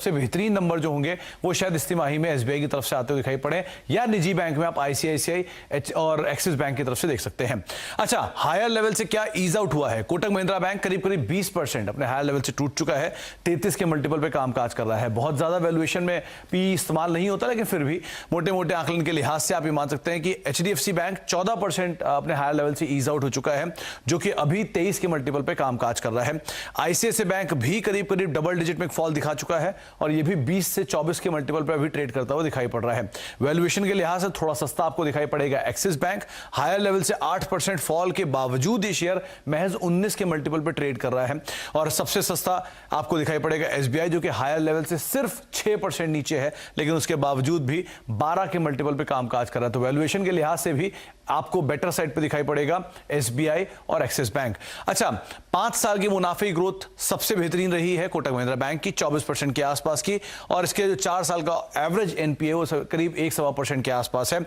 से बेहतरीन नंबर जो होंगे वो शायद इस तिमाही में एसबीआई की तरफ से आते हुए दिखाई पड़े, या निजी बैंक में आप आईसीआईसीआई और एक्सिस बैंक की तरफ से देख सकते हैं। अच्छा, हायर लेवल से क्या ईज आउट हुआ है? कोटक महिंद्रा बैंक करीब करीब 20% अपने हायर लेवल से टूट चुका है, 33 के मल्टीपल पे कामकाज कर रहा है। बहुत ज्यादा वैल्यूएशन में पी इस्तेमाल नहीं होता, लेकिन फिर भी मोटे मोटे आंकलन के लिहाज से आप ये मान सकते हैं कि एचडीएफसी बैंक 14% अपने हायर लेवल से ईज आउट हो चुका है, जो कि अभी 23 के मल्टीपल पे कामकाज कर रहा है। आईसीआईसीआई बैंक भी करीब करीब डबल डिजिट में फॉल दिखा चुका है और ये भी 20 से 24 के मल्टीपल पर अभी ट्रेड करता हुआ दिखाई पड़ रहा है। वैल्यूएशन के लिहाज से थोड़ा सस्ता आपको दिखाई पड़ेगा एक्सिस बैंक। हायर लेवल से 8% फॉल के बावजूद ये शेयर महज 19 के मल्टीपल पर ट्रेड कर रहा है। और सबसे सस्ता आपको दिखाई पड़ेगा एसबीआई, जो कि हायर लेवल से सिर्फ 6% नीचे है, लेकिन उसके बावजूद भी 12 के मल्टीपल पर कामकाज कर रहा है। तो वैल्यूएशन के लिहाज से भी आपको बेटर साइड पे दिखाई पड़ेगा एसबीआई और एक्सिस बैंक। अच्छा, 5 साल की मुनाफे की ग्रोथ सबसे बेहतरीन रही है कोटक महिंद्रा बैंक की, 24% के आसपास की, और इसके जो 4 साल का एवरेज एनपीए वो करीब 1.25% के आसपास है।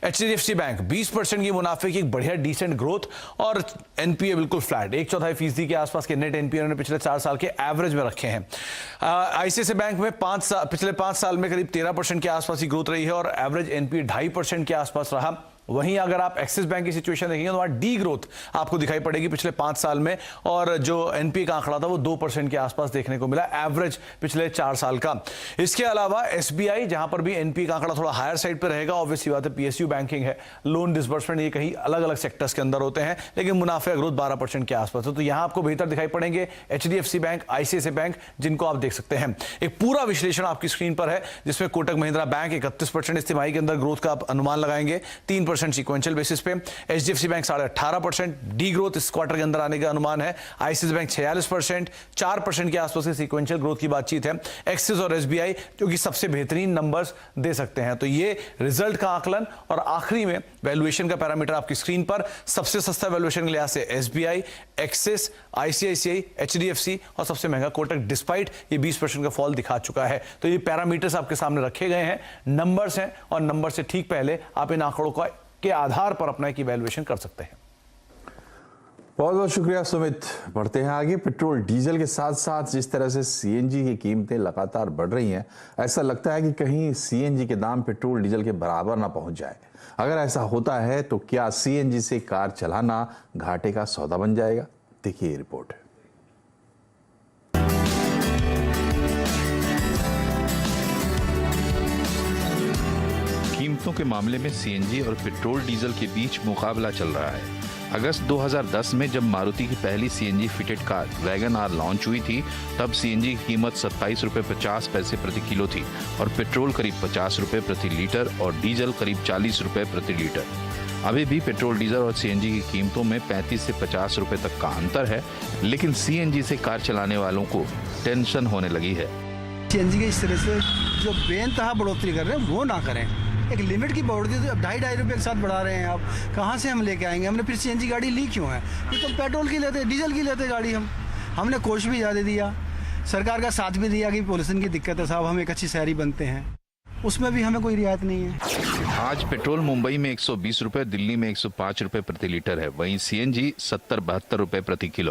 एचडीएफसी बैंक 20% की मुनाफे की एक बढ़िया डिसेंट ग्रोथ, और एनपीए बिल्कुल फ्लैट 1/4% के आसपास के नेट एनपीए उन्होंने पिछले 4 साल के एवरेज में रखे हैं। आईसीआईसीआई बैंक में पिछले 5 साल में करीब 13% के आसपास की ग्रोथ रही है और एवरेज एनपीए 2.5% के आसपास रहा। वहीं अगर आप एक्सिस बैंक की सिचुएशन देखेंगे तो वहां डी ग्रोथ आपको दिखाई पड़ेगी पिछले 5 साल में, और जो एनपीए का आंकड़ा था वो 2% के आसपास देखने को मिला एवरेज पिछले 4 साल का। इसके अलावा एसबीआई, जहां पर भी एनपीए का आंकड़ा थोड़ा हायर साइड पे रहेगा, ऑब्वियसली बात है पीएसयू बैंकिंग है, लोन डिसबर्समेंट, ये कहीं अलग अलग सेक्टर्स के अंदर होते हैं, लेकिन मुनाफे ग्रोथ 12% के आसपास है। तो यहां आपको बेहतर दिखाई पड़ेंगे एचडीएफसी बैंक, आईसीआईसीआई बैंक, जिनको आप देख सकते हैं। एक पूरा विश्लेषण आपकी स्क्रीन पर है, जिसमें कोटक महिंद्रा बैंक 31% इस तिमाही के अंदर ग्रोथ का आप अनुमान लगाएंगे, 3% सीक्वेंशियल बेसिस पे। एचडीएफसी बैंक 18.5% डी ग्रोथ इस क्वार्टर के अंदर आने का अनुमान है। आईसीआईसीआई बैंक 46%, 4% के आसपास की सीक्वेंशियल ग्रोथ की बातचीत है। एक्सिस और एसबीआई जो कि सबसे बेहतरीन नंबर्स दे सकते हैं। तो ये रिजल्ट का आकलन, और आखिरी में वैल्यूएशन का पैरामीटर आपकी स्क्रीन पर। सबसे सस्ता वैल्यूएशन के लिहाज से एसबीआई, एक्सिस, आईसीआईसीआई, एचडीएफसी, और सबसे महंगा कोटक, डिस्पाइट ये 20% का फॉल दिखा चुका है। तो ये पैरामीटर्स आपके सामने रखे गए हैं, नंबर्स हैं, और नंबर से ठीक पहले आप इन आंकड़ों का के आधार पर अपना एक इवैल्यूएशन कर सकते हैं। बहुत बहुत शुक्रिया सुमित। बढ़ते हैं आगे। पेट्रोल डीजल के साथ साथ जिस तरह से सीएनजी की कीमतें लगातार बढ़ रही हैं, ऐसा लगता है कि कहीं सीएनजी के दाम पेट्रोल डीजल के बराबर ना पहुंच जाए। अगर ऐसा होता है तो क्या सीएनजी से कार चलाना घाटे का सौदा बन जाएगा? देखिए ये रिपोर्ट है। कीमतों के मामले में सीएनजी और पेट्रोल डीजल के बीच मुकाबला चल रहा है। अगस्त 2010 में जब मारुति की पहली CNG fitted car Wagon R launch हुई थी, तब सीएनजी की कीमत 27 रुपये 50 पैसे प्रति किलो थी और पेट्रोल करीब 50 रुपये प्रति लीटर और डीजल करीब 40 रुपये प्रति लीटर। अभी भी पेट्रोल, डीजल और सीएनजी की कीमतों में 35 से 50 रुपये तक का अंतर है, लेकिन सीएनजी से कार चलाने वालों को टेंशन होने लगी है। सीएनजी के इस तरह से जो बेनतहा बढ़ोतरी कर रहे हैं वो ना करें। एक लिमिट की बढ़ोतरी तो अब 2.5 रुपये के साथ बढ़ा रहे हैं। आप कहाँ से हम लेके आएंगे? हमने फिर सीएनजी गाड़ी ली क्यों है? तो पेट्रोल की लेते, डीजल की लेते गाड़ी। हमने कोश भी ज़्यादा दिया, सरकार का साथ भी दिया कि पॉल्यूशन की दिक्कत है साहब, हम एक अच्छी शहरी बनते हैं, उसमें भी हमें कोई रियायत नहीं है। आज पेट्रोल मुंबई में 120 रुपये, दिल्ली में 105 रुपये प्रति लीटर है। वहीं सीएनजी 70-72 रुपये प्रति किलो।